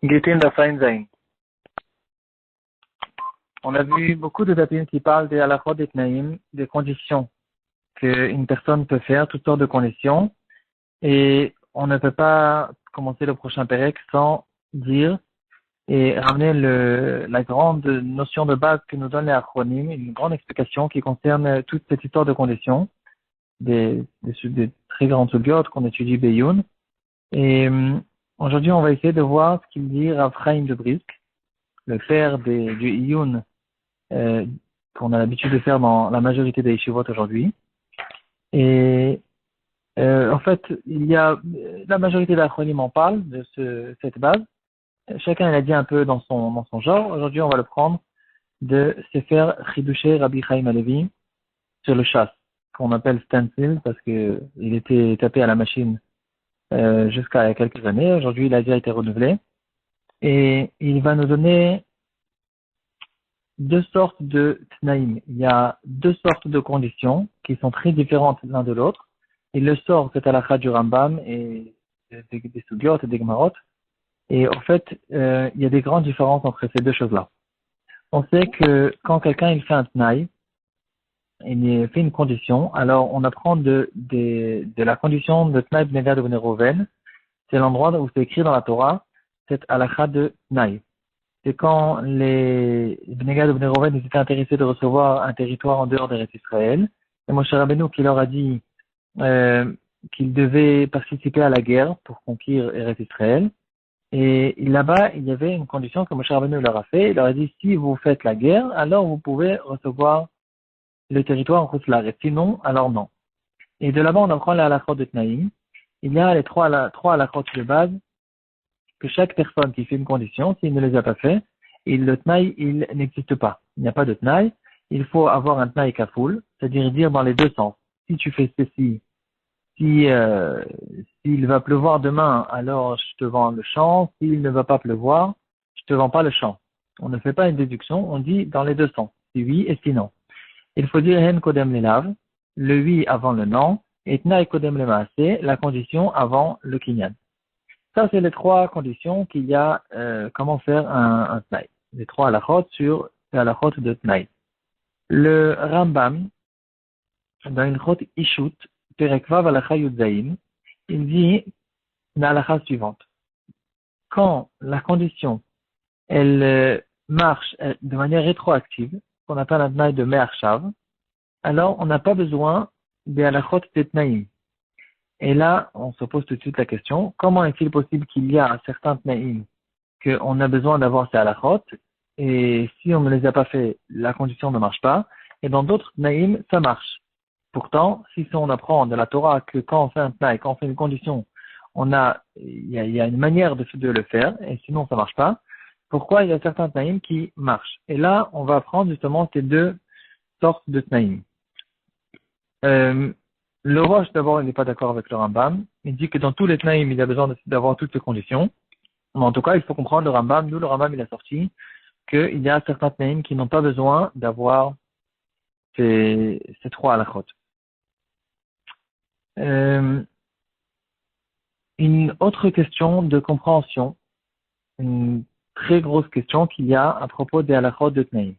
Gittin Dafain Zain. On a vu beaucoup de dapim qui parlent des halachot des tnaïm, des conditions qu'une personne peut faire, toutes sortes de conditions. Et on ne peut pas commencer le prochain pérec sans dire et ramener la grande notion de base que nous donne les acronymes, une grande explication qui concerne toute cette histoire de conditions, des très grandes sugyotes qu'on étudie Beyoun. Et aujourd'hui, on va essayer de voir ce qu'il dit Rav Chaim de Brisk, le père du Iyun, qu'on a l'habitude de faire dans la majorité des yeshivot aujourd'hui. Et en fait, il y a la majorité des acronymes en parle de cette base. Chacun l'a dit un peu dans son genre. Aujourd'hui, on va le prendre de Sefer Chidushei Rabbi Chaim Halevi sur le chasse, qu'on appelle stencil parce que il était tapé à la machine jusqu'à il y a quelques années. Aujourd'hui, il a déjà été renouvelé. Et il va nous donner deux sortes de tnaïm. Il y a deux sortes de conditions qui sont très différentes l'un de l'autre. Il le sort, cette halakha du Rambam et des sugyot et des gemarot. Et en fait, il y a des grandes différences entre ces deux choses-là. On sait que quand quelqu'un il fait un tnaï, il fait une condition, alors on apprend de la condition de tnaï b'negad de Rouven. C'est l'endroit où c'est écrit dans la Torah, cette halakha de tnaï. C'est quand les Bnei de Bnei Rouven étaient intéressés de recevoir un territoire en dehors d'Eretz Israël. Et Moshe Rabbeinu qui leur a dit qu'ils devaient participer à la guerre pour conquérir Eretz Israël. Et là-bas, il y avait une condition que Moshe Rabbeinu leur a fait. Il leur a dit, si vous faites la guerre, alors vous pouvez recevoir le territoire en Khoutlar. Sinon, alors non. Et de là-bas, on apprend la halakha de Tnaïm. Il y a les trois halakha de base que chaque personne qui fait une condition, s'il ne les a pas fait, le tnaï, il n'existe pas. Il n'y a pas de tnaï. Il faut avoir un tnaï kafoul, c'est-à-dire dire dans les deux sens. Si tu fais ceci, s'il va pleuvoir demain, alors je te vends le champ. S'il ne va pas pleuvoir, je te vends pas le champ. On ne fait pas une déduction, on dit dans les deux sens. Si oui et si non. Il faut dire hen kodem lelav, le oui avant le non, et tnaï kodem le maaseh, la condition avant le kinyan. Ça, c'est les trois conditions qu'il y a, comment faire un tnaï. Les trois halachot sur la halachot de tnaï. Le Rambam, dans une chot Ishut, Perekvav halakha yudzaïm, il dit la halakha suivante. Quand la condition, elle marche de manière rétroactive, qu'on appelle un tnaï de me'arshav, alors on n'a pas besoin des halachot de tnaïm. Et là, on se pose tout de suite la question, comment est-il possible qu'il y a un certain tnaïm qu'on a besoin d'avoir ces halachot, et si on ne les a pas fait, la condition ne marche pas, et dans d'autres tnaïm, ça marche. Pourtant, si on apprend de la Torah que quand on fait un tnaï, quand on fait une condition, il y a une manière de le faire, et sinon ça marche pas, pourquoi il y a certains tnaïm qui marchent? Et là, on va apprendre justement ces deux sortes de tnaïm. Le Roche, d'abord, il n'est pas d'accord avec le Rambam. Il dit que dans tous les tnaïm, il a besoin d'avoir toutes ces conditions. Mais en tout cas, il faut comprendre le Rambam. Nous, le Rambam, il a sorti qu'il y a certains tnaïm qui n'ont pas besoin d'avoir ces trois halachot. Une autre question de compréhension, une très grosse question qu'il y a à propos des halachot de tnaïm.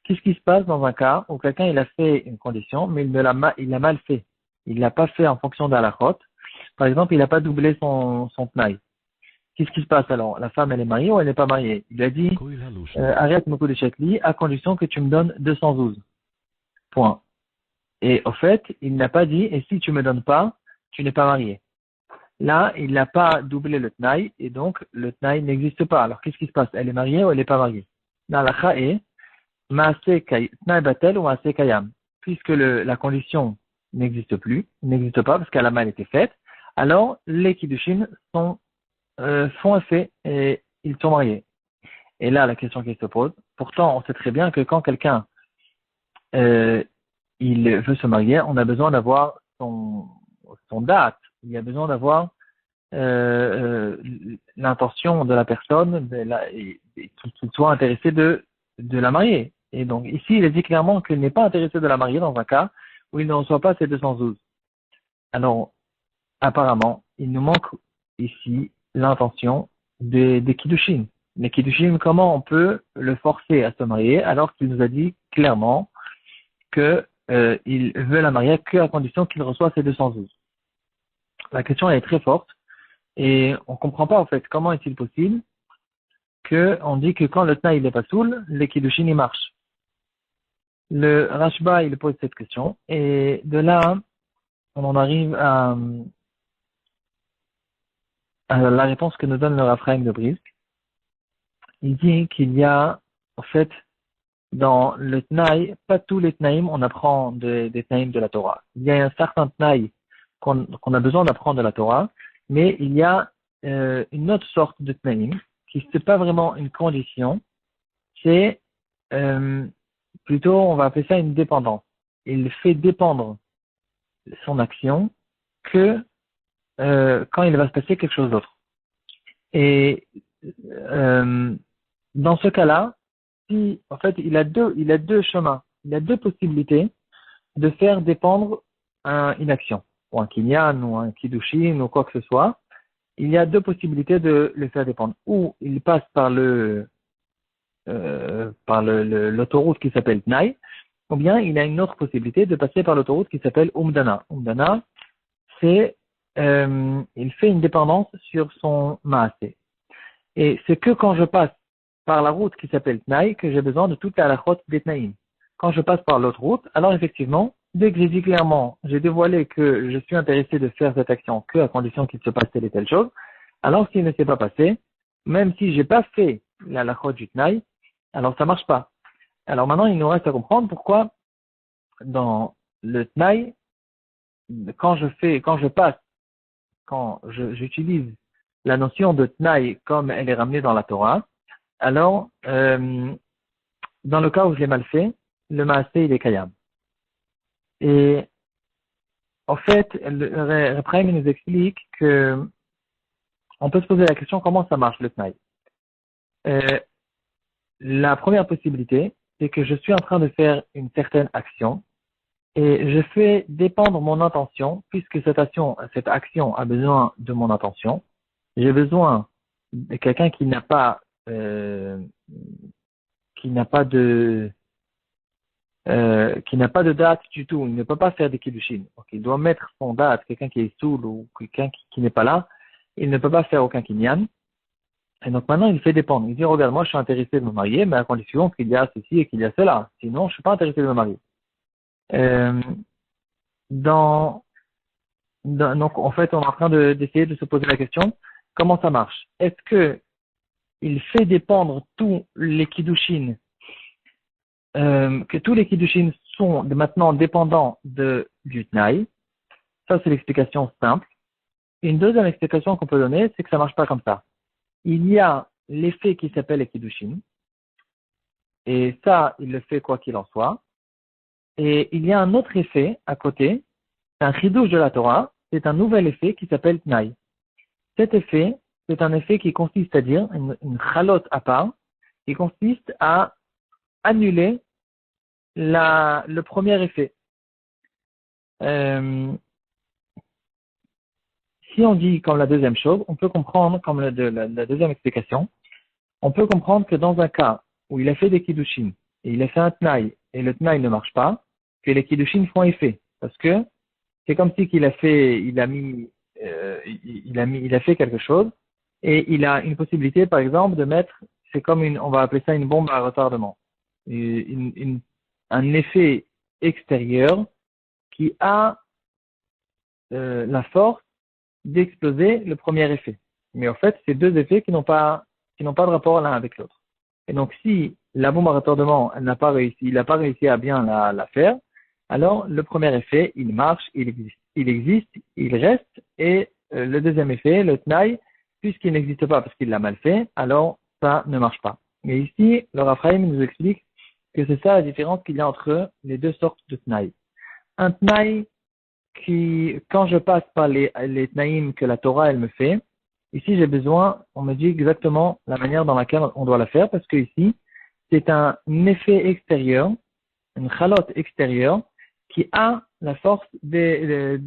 Qu'est-ce qui se passe dans un cas où quelqu'un il a fait une condition, mais il l'a mal fait. Il l'a pas fait en fonction de halachot. Par exemple, il n'a pas doublé son tnaï. Qu'est-ce qui se passe alors? La femme, elle est mariée ou elle n'est pas mariée? Il a dit, arrête mon coup de chetli à condition que tu me donnes 212. Point. Et au fait, il n'a pas dit, et si tu me donnes pas, tu n'es pas marié. Là, il n'a pas doublé le tnaï, et donc le tnaï n'existe pas. Alors qu'est-ce qui se passe? Elle est mariée ou elle n'est pas mariée? Là, la kha est, tnaï batel ou maaseh kayam. Puisque la condition n'existe pas, parce qu'elle a mal été faite, alors les kiddushin font effet et ils sont mariés. Et là, la question qui se pose, pourtant, on sait très bien que quand quelqu'un il veut se marier, on a besoin d'avoir son date, il y a besoin d'avoir l'intention de la personne qu'il soit intéressé de la marier. Et donc ici, il est dit clairement qu'il n'est pas intéressé de la marier dans un cas où il ne reçoit pas ses 212. Alors, apparemment, il nous manque ici l'intention des kiddushin. Les kiddushin, comment on peut le forcer à se marier alors qu'il nous a dit clairement que il veut la marier qu'à condition qu'il reçoive ses 212. La question elle est très forte et on comprend pas en fait comment est-il possible que on dit que quand le tnaï il est pas soul, les kiddushin il marche. Le Rashba il pose cette question et de là on en arrive à la réponse que nous donne le Raphaël de Brisk. Il dit qu'il y a en fait dans le tnaï, pas tous les tnaïm on apprend des tnaïm de la Torah. Il y a un certain tnaï qu'on a besoin d'apprendre de la Torah, mais il y a une autre sorte de tnaïm qui c'est pas vraiment une condition, c'est plutôt on va appeler ça une dépendance. Il fait dépendre son action que quand il va se passer quelque chose d'autre. Et dans ce cas-là, si en fait il a deux chemins, il a deux possibilités de faire dépendre une action, ou un kinyan, ou un kiddushin, ou quoi que ce soit. Il y a deux possibilités de le faire dépendre. Ou il passe par l'autoroute qui s'appelle Tnaï, ou bien il a une autre possibilité de passer par l'autoroute qui s'appelle Umdana. Umdana, c'est il fait une dépendance sur son maasé. Et c'est que quand je passe par la route qui s'appelle Tnaï que j'ai besoin de toute la halachot des Tnaïm. Quand je passe par l'autre route, alors effectivement, dès que j'ai dit clairement, j'ai dévoilé que je suis intéressé de faire cette action que à condition qu'il se passe telle et telle chose, alors s'il ne s'est pas passé, même si j'ai pas fait la halachot du Tnaï, alors ça marche pas. Alors maintenant, il nous reste à comprendre pourquoi dans le Tnaï, quand j'utilise la notion de Tnaï comme elle est ramenée dans la Torah, alors, dans le cas où je l'ai mal fait, le maasé, il est kayam. Et, en fait, le Repraim nous explique que on peut se poser la question comment ça marche le tnaï. La première possibilité, c'est que je suis en train de faire une certaine action et je fais dépendre mon intention, puisque cette action a besoin de mon intention. J'ai besoin de quelqu'un qui n'a pas de date du tout, il ne peut pas faire des kiddushin. Donc, il doit mettre son date, quelqu'un qui est saoul ou quelqu'un qui n'est pas là, il ne peut pas faire aucun kinyan. Et donc maintenant, il fait dépendre. Il dit, regarde, moi je suis intéressé de me marier, mais à condition qu'il y a ceci et qu'il y a cela. Sinon, je suis pas intéressé de me marier. Euh, donc en fait, on est en train d'essayer de se poser la question, comment ça marche? Est-ce que il fait dépendre tous les kiddushin que tous les kiddushin sont maintenant dépendants du tnaï. Ça, c'est l'explication simple. Une deuxième explication qu'on peut donner, c'est que ça marche pas comme ça. Il y a l'effet qui s'appelle les kiddushin, et ça, il le fait quoi qu'il en soit. Et il y a un autre effet à côté, c'est un chidouche de la Torah, c'est un nouvel effet qui s'appelle tnaï. Cet effet, c'est un effet qui consiste à dire, une chalote à part, qui consiste à annuler le premier effet. Si on dit comme la deuxième chose, on peut comprendre, comme la deuxième explication, on peut comprendre que dans un cas où il a fait des kiddushin et il a fait un tnaï et le tnaï ne marche pas, que les kiddushin font effet. Parce que c'est comme si il a fait quelque chose et il a une possibilité, par exemple, de mettre, c'est comme on va appeler ça une bombe à retardement. Un effet extérieur qui a la force d'exploser le premier effet. Mais en fait, c'est deux effets qui n'ont pas de rapport l'un avec l'autre. Et donc, si la bombe à retardement, il n'a pas réussi à bien la faire, alors le premier effet, il marche, il existe, il reste, et le deuxième effet, le tnaï, puisqu'il n'existe pas parce qu'il l'a mal fait, alors ça ne marche pas. Mais ici, le Raphaël nous explique que c'est ça la différence qu'il y a entre les deux sortes de tnaï. Un tnaï quand je passe par les tnaïm que la Torah elle me fait, ici j'ai besoin, on me dit exactement la manière dans laquelle on doit la faire, parce que ici, c'est un effet extérieur, une chalote extérieure, qui a la force de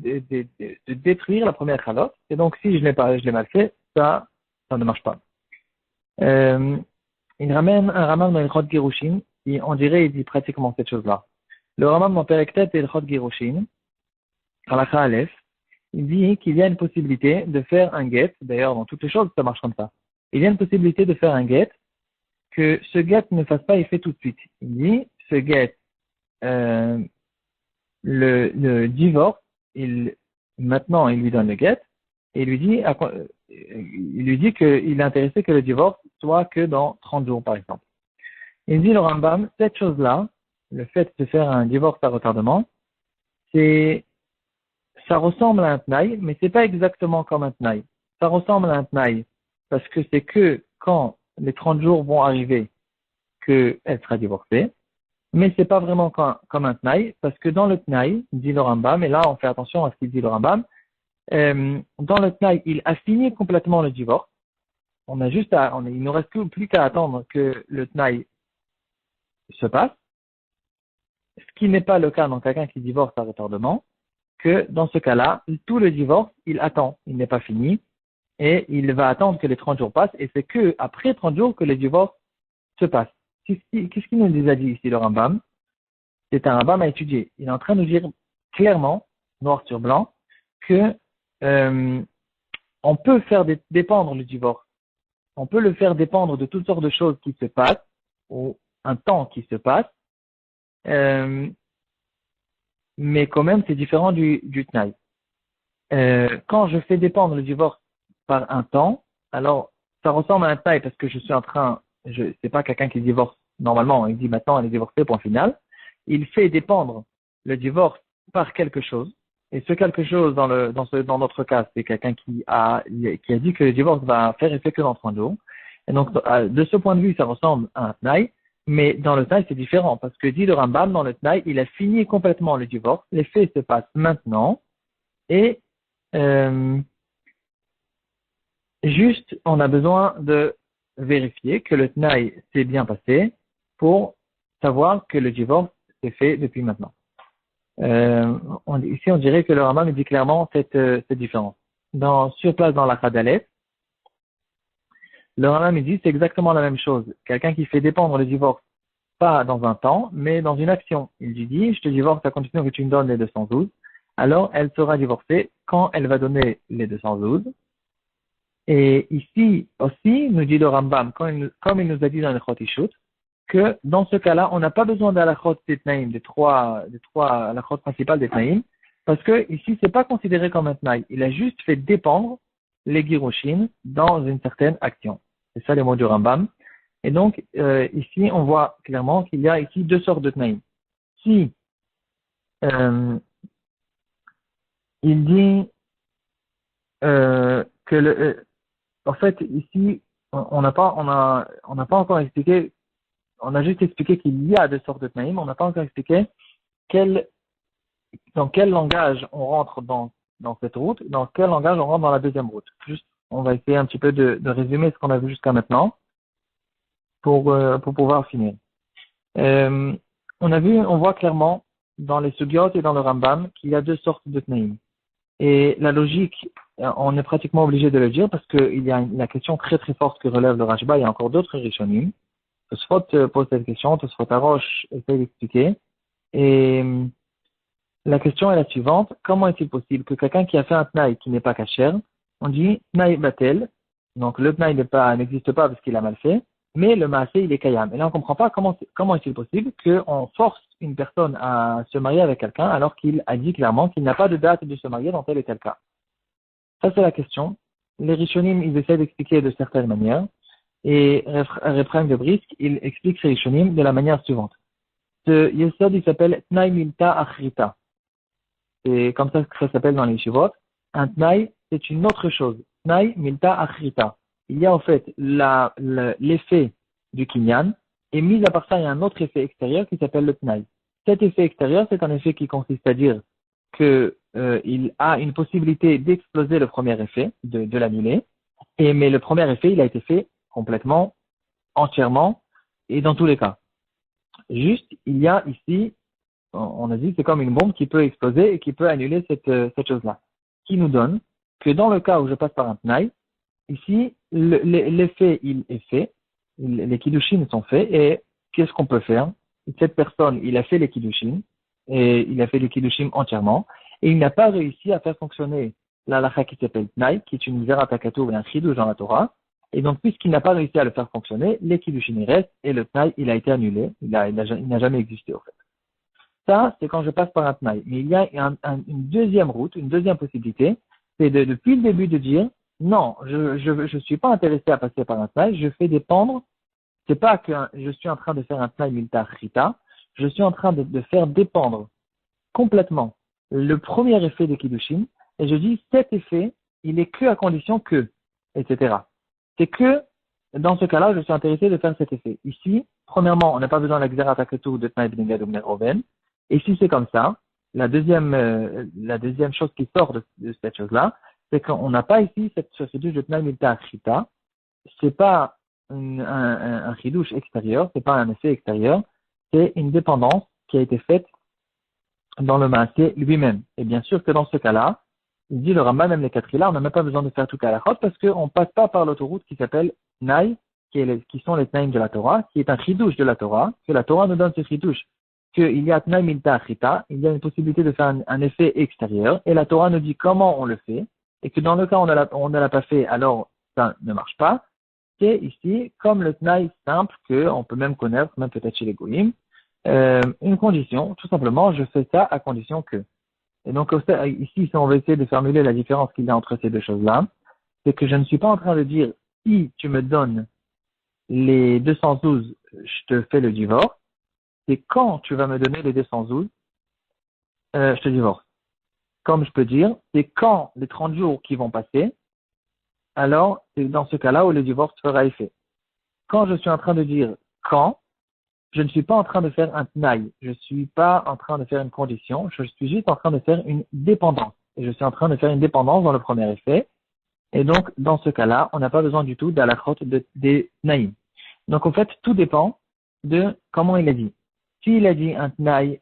détruire la première chalote, et donc si je l'ai mal fait, ça ne marche pas. Euh, il ramène un Rambam dans Ilchot Girushin, qui, on dirait, il dit pratiquement cette chose-là. Le Rambam dans Perek et Ilchot Girushin, Halakha Aleph, il dit qu'il y a une possibilité de faire un get, d'ailleurs dans toutes les choses ça marche comme ça. Il y a une possibilité de faire un get, que ce get ne fasse pas effet tout de suite. Il dit, ce get, euh, le divorce, maintenant il lui donne le get, et il lui dit qu'il est intéressé que le divorce soit que dans 30 jours par exemple. Il dit le Rambam, cette chose-là, le fait de faire un divorce par retardement, ça ressemble à un tnaï, mais c'est pas exactement comme un tnaï. Ça ressemble à un tnaï parce que c'est que quand les 30 jours vont arriver qu'elle sera divorcée, mais c'est pas vraiment comme un tnaï parce que dans le tnaï, dit le Rambam, et là on fait attention à ce qu'il dit le Rambam, dans le tnaï, il a signé complètement le divorce. Il ne reste plus qu'à attendre que le tnaï se passe, ce qui n'est pas le cas dans quelqu'un qui divorce à retardement, que dans ce cas-là, tout le divorce, il attend, il n'est pas fini, et il va attendre que les 30 jours passent, et c'est que après 30 jours que le divorce se passe. Qu'est-ce qu'il nous a dit ici, le Rambam? C'est un Rambam à étudier. Il est en train de nous dire clairement, noir sur blanc, que on peut faire dépendre le divorce. On peut le faire dépendre de toutes sortes de choses qui se passent, ou un temps qui se passe, mais quand même c'est différent du tnaï. Quand je fais dépendre le divorce par un temps, alors ça ressemble à un tnaï parce que c'est pas quelqu'un qui divorce normalement, il dit maintenant elle est divorcée, point final. Il fait dépendre le divorce par quelque chose, et ce quelque chose dans notre cas, c'est quelqu'un qui a dit que le divorce va faire effet que dans 30 jours. Et donc, de ce point de vue, ça ressemble à un tnaï, mais dans le tnaï, c'est différent, parce que dit le Rambam, dans le tnaï, il a fini complètement le divorce, les faits se passent maintenant, et euh, juste, on a besoin de vérifier que le tnaï s'est bien passé pour savoir que le divorce s'est fait depuis maintenant. Ici, on dirait que le Rambam dit clairement cette différence. Sur place dans la Khadalef, le Rambam dit c'est exactement la même chose. Quelqu'un qui fait dépendre le divorce pas dans un temps, mais dans une action. Il lui dit, je te divorce à condition que tu me donnes les 212. Alors, elle sera divorcée quand elle va donner les 212. Et ici aussi, nous dit le Rambam, comme il nous a dit dans le Chotishut, que dans ce cas-là, on n'a pas besoin d'alachot des tnaïm, des trois alachot principales des tnaïm, parce que ici, c'est pas considéré comme un tnaï. Il a juste fait dépendre les giroshin dans une certaine action. C'est ça les mots du Rambam. Et donc, ici, on voit clairement qu'il y a ici deux sortes de tnaïm. Si il dit en fait, ici, on n'a pas encore expliqué, on a juste expliqué qu'il y a deux sortes de tnaïm, on n'a pas encore expliqué dans quel langage on rentre dans cette route, dans quel langage on rentre dans la deuxième route. Juste, on va essayer un petit peu de résumer ce qu'on a vu jusqu'à maintenant pour pouvoir finir. On voit clairement dans les Sugyot et dans le Rambam qu'il y a deux sortes de tnaïm. Et la logique, on est pratiquement obligé de le dire parce qu'il y a la question très très forte que relève le Rashba. Il y a encore d'autres Rishonim. Tosfot pose cette question, Tosfot Arosh essaie d'expliquer. Et la question est la suivante. Comment est-il possible que quelqu'un qui a fait un tnaï qui n'est pas kasher, on dit tnaï batel, donc le tnaï n'existe pas parce qu'il a mal fait, mais le maasé il est kayam. Et là on ne comprend pas comment est-il possible qu'on force une personne à se marier avec quelqu'un alors qu'il a dit clairement qu'il n'a pas de date de se marier dans tel et tel cas. Ça c'est la question. Les Rishonim ils essaient d'expliquer de certaines manières et Reprem de Brisk il explique ces Rishonim de la manière suivante. Ce Yesod il s'appelle Tnaï Milta Achrita. C'est comme ça que ça s'appelle dans les Shivot. Un Tnaï c'est une autre chose. Tnaï Milta Achrita. Il y a en fait l'effet du Kinyan, et mis à part ça, il y a un autre effet extérieur qui s'appelle le Tnaï. Cet effet extérieur, c'est un effet qui consiste à dire que il a une possibilité d'exploser le premier effet, de l'annuler, mais le premier effet, il a été fait complètement, entièrement, et dans tous les cas. Juste, il y a ici, on a dit que c'est comme une bombe qui peut exploser et qui peut annuler cette chose-là. Qui nous donne que dans le cas où je passe par un Tnaï, ici, l'effet, il est fait, les kiddushin sont faits, et qu'est-ce qu'on peut faire? Cette personne, il a fait les kiddushin, et il a fait les kiddushin entièrement, et il n'a pas réussi à faire fonctionner la halakha qui s'appelle Tnaï, qui est une Zeratakato et un chidush dans la Torah, et donc puisqu'il n'a pas réussi à le faire fonctionner, les kiddushin y restent, et le Tnaï, il a été annulé, il n'a jamais existé au fait. Ça, c'est quand je passe par un Tnaï. Mais il y a une deuxième route, une deuxième possibilité, c'est depuis le début de dire, non, je suis pas intéressé à passer par un Tnaï, je fais dépendre, c'est pas que je suis en train de faire un Tnaï miltar rita, je suis en train de faire dépendre complètement le premier effet de Kiddushin, et je dis, cet effet, il est que à condition que, etc. C'est que, dans ce cas-là, je suis intéressé de faire cet effet. Ici, premièrement, on n'a pas besoin de la Xerataketu de Tnaï Bnegad ou Roven. Et si c'est comme ça, la deuxième chose qui sort de cette chose-là, c'est qu'on n'a pas ici cette chidouche de Tnaï Milta Chita. C'est pas un chidouche extérieur, c'est pas un effet extérieur, c'est une dépendance qui a été faite dans le maasé lui-même. Et bien sûr que dans ce cas-là, il dit le Rambam, même les quatre là, on n'a même pas besoin de faire tout à la route parce qu'on passe pas par l'autoroute qui s'appelle Naï, qui sont les Tnaïm de la Torah, qui est un chidouche de la Torah, que la Torah nous donne ce chidouche, qu'il y a Tnaïm Milta Achita, il y a une possibilité de faire un effet extérieur, et la Torah nous dit comment on le fait, et que dans le cas où on ne l'a pas fait, alors ça ne marche pas. C'est ici, comme le Tnaï simple, qu'on peut même connaître, même peut-être chez les Goïm, une condition, tout simplement, je fais ça à condition que. Et donc, ici, si on veut essayer de formuler la différence qu'il y a entre ces deux choses-là, c'est que je ne suis pas en train de dire, si tu me donnes les 212, je te fais le divorce, c'est quand tu vas me donner les 212, je te divorce. Comme je peux dire, c'est quand les 30 jours qui vont passer, alors c'est dans ce cas-là où le divorce fera effet. Quand je suis en train de dire quand, je ne suis pas en train de faire un tnaï, je ne suis pas en train de faire une condition, je suis juste en train de faire une dépendance. Et je suis en train de faire une dépendance dans le premier effet. Et donc, dans ce cas-là, on n'a pas besoin du tout de la crotte des tnaïm. Donc, en fait, tout dépend de comment il a dit. S'il a dit un tnaï,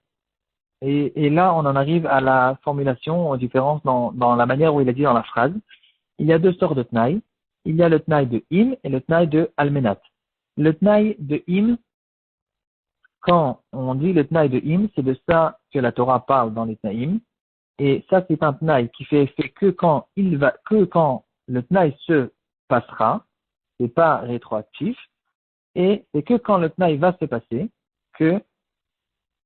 et là, on en arrive à la formulation, aux différences dans la manière où il a dit dans la phrase. Il y a deux sortes de tnaï. Il y a le tnaï de im et le tnaï de almenat. Le tnaï de im, quand on dit le tnaï de im, c'est de ça que la Torah parle dans les tnaïm. Et ça, c'est un tnaï qui fait effet que quand le tnaï se passera. C'est pas rétroactif. Et c'est que quand le tnaï va se passer, que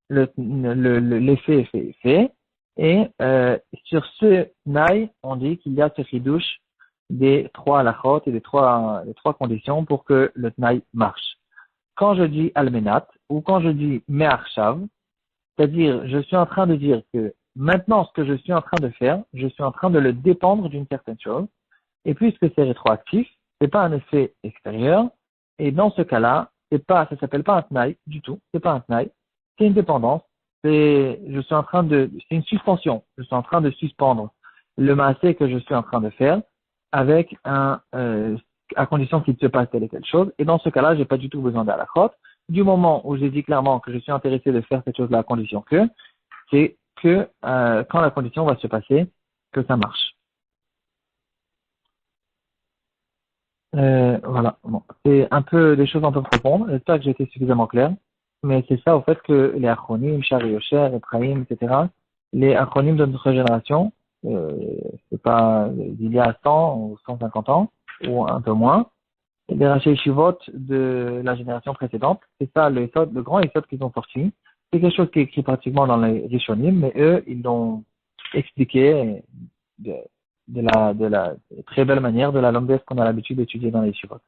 l'effet est fait. Et sur ce tnaï, on dit qu'il y a ce chidouche des trois halachot et des trois conditions pour que le tnaï marche. Quand je dis almenat ou quand je dis me'arshav, c'est-à-dire je suis en train de dire que maintenant ce que je suis en train de faire, je suis en train de le dépendre d'une certaine chose, et puisque c'est rétroactif, c'est pas un effet extérieur, et dans ce cas-là, ça s'appelle pas un tnaï du tout, c'est pas un tnaï, c'est une dépendance, c'est une suspension, je suis en train de suspendre le maasé que je suis en train de faire avec à condition qu'il se passe telle et telle chose, et dans ce cas-là, j'ai pas du tout besoin d'halachot. Du moment où j'ai dit clairement que je suis intéressé de faire cette chose-là à condition que, c'est que quand la condition va se passer, que ça marche. Voilà. Bon. C'est un peu des choses un peu profondes. J'espère que j'ai été suffisamment clair. Mais c'est ça au fait que les achronim, Shari Yosher, Ephraim, etc., les achronim de notre génération, c'est pas d'il y a 100 ou 150 ans, ou un peu moins, et les Rashi Shivot de la génération précédente, c'est ça le grand épisode qu'ils ont sorti. C'est quelque chose qui est écrit pratiquement dans les Rishonim, mais eux, ils l'ont expliqué de la très belle manière, de la langue qu'on a l'habitude d'étudier dans les Shivot.